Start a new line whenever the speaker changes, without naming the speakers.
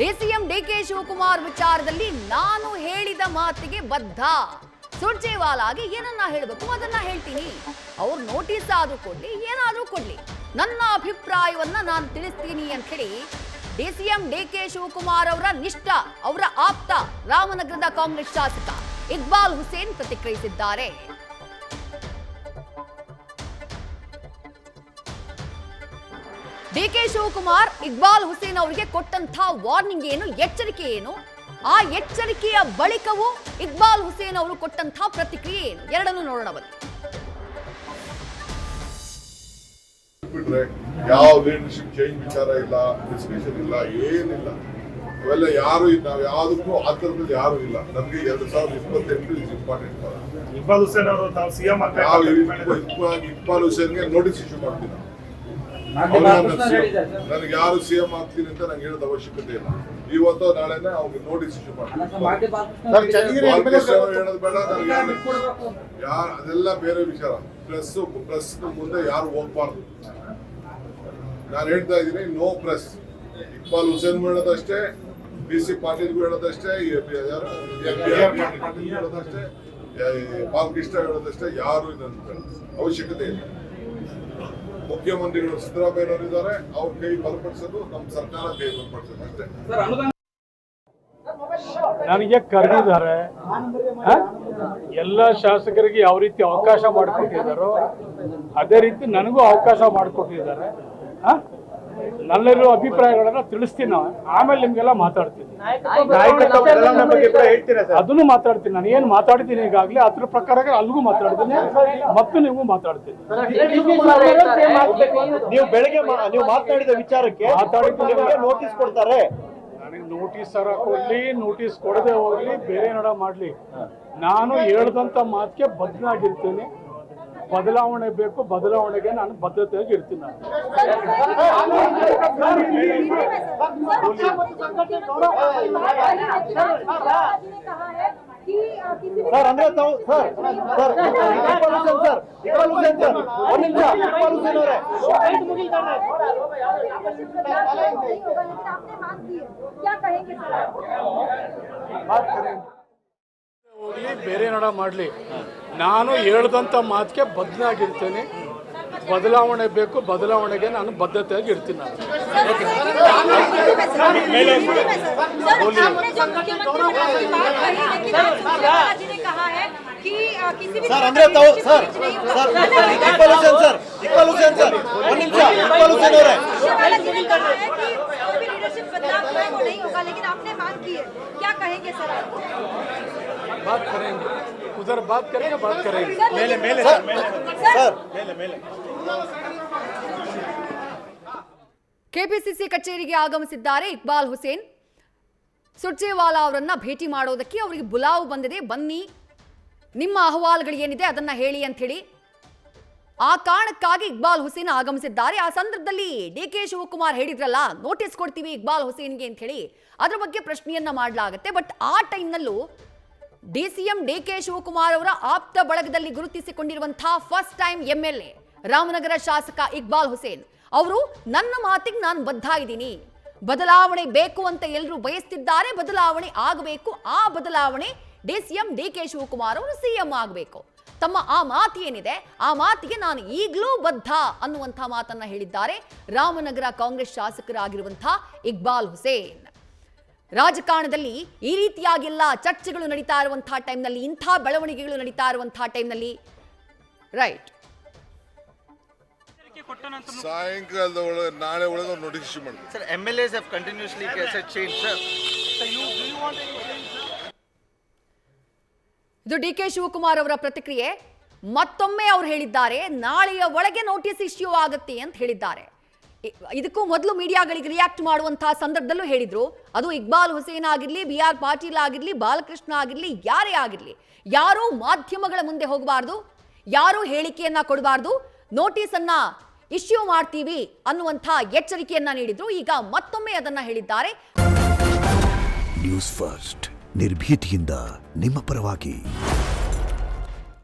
DCM DK Shivakumar ವಿಚಾರದಲ್ಲಿ ನಾನು ಹೇಳಿದ ಮಾತಿಗೆ ಬದ್ಧ. ಸುರ್ಜೇವಾಲಾಗೆ ಏನನ್ನ ಹೇಳಬೇಕು ಅದನ್ನ ಹೇಳ್ತೀನಿ. ಅವ್ರು ನೋಟಿಸ್ ಆದ್ರೂ ಕೊಡ್ಲಿ, ಏನಾದ್ರೂ ಕೊಡ್ಲಿ, ನನ್ನ ಅಭಿಪ್ರಾಯವನ್ನ ನಾನು ತಿಳಿಸ್ತೀನಿ ಅಂತ ಹೇಳಿ ಡಿಸಿಎಂ ಡಿಕೆ ಶಿವಕುಮಾರ್ ಅವರ ನಿಷ್ಠ, ಅವರ ಆಪ್ತ, ರಾಮನಗರದ ಕಾಂಗ್ರೆಸ್ ಶಾಸಕ ಇಕ್ಬಾಲ್ ಹುಸೇನ್ ಪ್ರತಿಕ್ರಿಯಿಸಿದ್ದಾರೆ. ಡಿಕೆ ಶಿವಕುಮಾರ್ ಇಕ್ಬಾಲ್ ಹುಸೇನ್ ಅವರಿಗೆ ಕೊಟ್ಟಂತ ವಾರ್ನಿಂಗ್ ಏನು, ಎಚ್ಚರಿಕೆ ಏನು, ಆ ಎಚ್ಚರಿಕೆಯ ಬಳಿಕವೂ ಇಕ್ಬಾಲ್ ಹುಸೇನ್ ಅವರು ಕೊಟ್ಟಂತ ಪ್ರತಿಕ್ರಿಯೆ ಏನು, ಎರಡನ್ನೂ ನೋಡೋಣ ಬನ್ನಿ.
ಯಾವ ಲೀಡರ್ಶಿಪ್ ಚೇಂಜ್ ವಿಚಾರ ಇಲ್ಲ, ಡಿಸ್ಕಷನ್ ಇಲ್ಲ, ಏನಿಲ್ಲ. ಅವೆಲ್ಲ ಯಾರು ನಾವು ಯಾವುದಕ್ಕೂ ಆ ಥರದಲ್ಲಿ ಯಾರು ಇಲ್ಲ. ನಮಗೆ 2028 ಇಸ್ ಇಂಪಾರ್ಟೆಂಟ್.
ಇಕ್ಬಾಲ್ ಹುಸೇನ್ ಅವರು ತಾವು ಸಿಎಂ
ಇಕ್ಬಾಲ್ ಹುಸೇನ್ಗೆ ನೋಟಿಸ್ ಇಶ್ಯೂ ಮಾಡ್ತೀನಿ. ನನಗೆ ಯಾರು ಸಿಎಂ ಆಗ್ತೀನಿ ಅಂತ ನಂಗೆ ಹೇಳೋದ ಅವಶ್ಯಕತೆ ಇಲ್ಲ. ಇವತ್ತು ನಾಳೆನೆ ಅವ್ರಿಗೆ ನೋಟಿಸ್ ಇಶ್ಯೂ ಮಾಡ್ತೀನಿ. ಹೇಳೋದು ಬೇಡ, ಯಾರು ಅದೆಲ್ಲ ಬೇರೆ ವಿಚಾರ. ಪ್ರೆಸ್ ಮುಂದೆ ಯಾರು ಹೋಗ್ಬಾರ್ದು. ನಾನು ಹೇಳ್ತಾ ಇದ್ದೀನಿ, ನೋ ಪ್ರೆಸ್. ಇಕ್ಬಾಲ್ ಹುಸೇನ್ ಹೇಳೋದಷ್ಟೇ, BC ಪಾಟೀಲ್ಗೂ ಹೇಳೋದಷ್ಟೇ, ಹೇಳೋದಷ್ಟೇ, ಬಾಲಕೃಷ್ಣ ಹೇಳೋದಷ್ಟೇ, ಯಾರು ಇದನ್ನು ಅವಶ್ಯಕತೆ ಇಲ್ಲ. ಮುಖ್ಯಮಂತ್ರಿಗಳು ಸಿದ್ದರಾಮಯ್ಯನವರು ಇದ್ದಾರೆ, ಅವ್ರ ಕೈ ಬಲಪಡಿಸೋದು ನಮ್ಮ ಸರ್ಕಾರ ಕೈ ಬಲಪಡಿಸೋದು ಅಷ್ಟೇ.
ನನಗೆ ಕರೆದಿದ್ದಾರೆ. ಎಲ್ಲ ಶಾಸಕರಿಗೆ ಯಾವ ರೀತಿ ಅವಕಾಶ ಮಾಡಿಕೊಟ್ಟಿದ್ದಾರೋ ಅದೇ ರೀತಿ ನನಗೂ ಅವಕಾಶ ಮಾಡಿಕೊಟ್ಟಿದ್ದಾರೆ. ನನ್ನೆಲ್ಲರೂ ಅಭಿಪ್ರಾಯಗಳನ್ನ ತಿಳಿಸ್ತೀನಿ. ನಾವು ಆಮೇಲೆ ನಿಮ್ಗೆಲ್ಲ ಮಾತಾಡ್ತೀನಿ, ಅದನ್ನು ಮಾತಾಡ್ತೀನಿ. ನಾನು ಏನು ಮಾತಾಡ್ತೀನಿ ಈಗಾಗಲೇ ಅದ್ರ ಪ್ರಕಾರ ಅಲ್ಲಿಗೂ ಮಾತಾಡ್ತೀನಿ ಮತ್ತು ನೀವು ಮಾತಾಡ್ತೀನಿ.
ನೀವು ಬೆಳಗ್ಗೆ ನೀವು ಮಾತನಾಡಿದ ವಿಚಾರಕ್ಕೆ ನೋಟಿಸ್ ಕೊಡ್ತಾರೆ.
ನನಗೆ ನೋಟಿಸ್ ಕೊಡ್ಲಿ, ನೋಟಿಸ್ ಕೊಡದೆ ಹೋಗ್ಲಿ, ಬೇರೆ ನಡ ಮಾಡ್ಲಿ, ನಾನು ಹೇಳ್ದಂತ ಮಾತಿಗೆ ಬದ್ಧನಾಗಿರ್ತೀನಿ. ಬದಲಾವಣೆ ಬೇಕು, ಬದಲಾವಣೆಗೆ ನಾನು ಬದ್ಧತೆಯಾಗಿ ಇರ್ತೀನಿ.
ಸರ್ ಅಂದ್ರೆ ತಾವು ಸರ್ ಇಕ್ಬಾಲ್ ಹುಸೇನ್ ಸರ್ ಒಂದು ನಿಮಿಷ. ಇಕ್ಬಾಲ್ ಹುಸೇನ್ ಅವರೇ
ಹೋಗ್ಲಿ, ಬೇರೆ ನಡ ಮಾಡ್ಲಿ, ನಾನು ಹೇಳ್ದಂತ ಮಾತಿಗೆ ಬದ್ಧನಾಗಿರ್ತೇನೆ. ಬದಲಾವಣೆ ಬೇಕು, ಬದಲಾವಣೆಗೆ ನಾನು ಬದ್ಧತೆಯಾಗಿ ಇರ್ತೀನಿ.
ಸರ್ ಅಂದ್ರೆ ತಾವು ಸರ್ ಇಕ್ಬಾಲ್ ಹುಸೇನ್ ಸರ್ ಒಂದು ನಿಮಿಷ. ಇಕ್ಬಾಲ್ ಹುಸೇನ್ ಅವರೇ
बात करेंगे, उधर बात करेंगे, बात करेंगे.
ಮೇಲೆ ಸರ್ ಮೇಲೆ
ಕೆಪಿಸಿಸಿ ಕಚೇರಿಗೆ ಆಗಮಿಸಿದ್ದಾರೆ ಇಕ್ಬಾಲ್ ಹುಸೇನ್. ಸುರ್ಜೇವಾಲಾ ಅವರನ್ನ ಭೇಟಿ ಮಾಡೋದಕ್ಕೆ ಅವರಿಗೆ ಬುಲಾವು ಬಂದಿದೆ. ಬನ್ನಿ, ನಿಮ್ಮ ಅಹವಾಲುಗಳು ಏನಿದೆ ಅದನ್ನ ಹೇಳಿ ಅಂತ ಹೇಳಿ ಆ ಕಾರಣಕ್ಕಾಗಿ ಇಕ್ಬಾಲ್ ಹುಸೇನ್ ಆಗಮಿಸಿದ್ದಾರೆ. ಆ ಸಂದರ್ಭದಲ್ಲಿ ಡಿಕೆ ಶಿವಕುಮಾರ್ ಹೇಳಿದ್ರಲ್ಲ, ನೋಟಿಸ್ ಕೊಡ್ತೀವಿ ಇಕ್ಬಾಲ್ ಹುಸೇನ್ಗೆ ಅಂತ ಹೇಳಿ, ಅದ್ರ ಬಗ್ಗೆ ಪ್ರಶ್ನೆಯನ್ನ ಮಾಡಲಾಗುತ್ತೆ. ಬಟ್ ಆ ಟೈಮ್ನಲ್ಲೂ ಡಿಸಿಎಂ ಡಿಕೆ ಶಿವಕುಮಾರ್ ಅವರ ಆಪ್ತ ಬಳಗದಲ್ಲಿ ಗುರುತಿಸಿಕೊಂಡಿರುವಂತಹ ಫಸ್ಟ್ ಟೈಮ್ MLA ರಾಮನಗರ ಶಾಸಕ ಇಕ್ಬಾಲ್ ಹುಸೇನ್ ಅವರು ನನ್ನ ಮಾತಿಗೆ ನಾನು ಬದ್ಧ ಇದ್ದೀನಿ, ಬದಲಾವಣೆ ಬೇಕು ಅಂತ ಎಲ್ಲರೂ ಬಯಸ್ತಿದ್ದಾರೆ, ಬದಲಾವಣೆ ಆಗಬೇಕು, ಆ ಬದಲಾವಣೆ ಡಿಸಿಎಂ ಡಿಕೆ ಶಿವಕುಮಾರ್ ಅವರು ಸಿಎಂ ಆಗಬೇಕು, ತಮ್ಮ ಆ ಮಾತು ಏನಿದೆ ಆ ಮಾತಿಗೆ ನಾನು ಈಗಲೂ ಬದ್ಧ ಅನ್ನುವಂಥ ಮಾತನ್ನ ಹೇಳಿದ್ದಾರೆ ರಾಮನಗರ ಕಾಂಗ್ರೆಸ್ ಶಾಸಕರಾಗಿರುವಂತಹ ಇಕ್ಬಾಲ್ ಹುಸೇನ್. ರಾಜಕಾರಣದಲ್ಲಿ ಈ ರೀತಿಯಾಗೆಲ್ಲ ಚರ್ಚೆಗಳು ನಡೀತಾ ಇರುವಂತಹ ಟೈಮ್ನಲ್ಲಿ, ಇಂಥ ಬೆಳವಣಿಗೆಗಳು ನಡೀತಾ ಇರುವಂತಹ ಟೈಮ್ನಲ್ಲಿ ರೈಟ್
ಸಾಯಂಕಾಲದ ಒಳಗೆ ನಾಳೆ ಒಳಗೆ ನೋಟಿಸ್ ಇಶ್ಯೂ ಮಾಡ್ತೀವಿ.
Sir MLAs have continuously changed sir. So do you want any change sir?
ಇದು ಡಿಕೆ ಶಿವಕುಮಾರ್ ಅವರ ಪ್ರತಿಕ್ರಿಯೆ. ಮತ್ತೊಮ್ಮೆ ಅವರು ಹೇಳಿದ್ದಾರೆ ನಾಳೆಯ ಒಳಗೆ ನೋಟಿಸ್ ಇಶ್ಯೂ ಆಗುತ್ತೆ ಅಂತ ಹೇಳಿದ್ದಾರೆ. ಇದಕ್ಕೂ ಮೊದಲು ಮೀಡಿಯಾಗಳಿಗೆ ರಿಯಾಕ್ಟ್ ಮಾಡುವಂತಹ ಸಂದರ್ಭದಲ್ಲೂ ಹೇಳಿದ್ರು, ಅದು ಇಕ್ಬಾಲ್ ಹುಸೇನ್ ಆಗಿರ್ಲಿ, BR ಪಾಟೀಲ್ ಆಗಿರ್ಲಿ, ಬಾಲಕೃಷ್ಣ ಆಗಿರ್ಲಿ, ಯಾರೇ ಆಗಿರ್ಲಿ, ಯಾರೂ ಮಾಧ್ಯಮಗಳ ಮುಂದೆ ಹೋಗಬಾರ್ದು, ಯಾರೂ ಹೇಳಿಕೆಯನ್ನ ಕೊಡಬಾರ್ದು, ನೋಟಿಸ್ ಅನ್ನ ಇಶ್ಯೂ ಮಾಡ್ತೀವಿ ಅನ್ನುವಂಥ ಎಚ್ಚರಿಕೆಯನ್ನ ನೀಡಿದ್ರು. ಈಗ ಮತ್ತೊಮ್ಮೆ ಅದನ್ನ ಹೇಳಿದ್ದಾರೆ.
ನ್ಯೂಸ್ ಫಸ್ಟ್ ನಿರ್ಭೀತಿಯಿಂದ ನಿಮ್ಮ ಪರವಾಗಿ.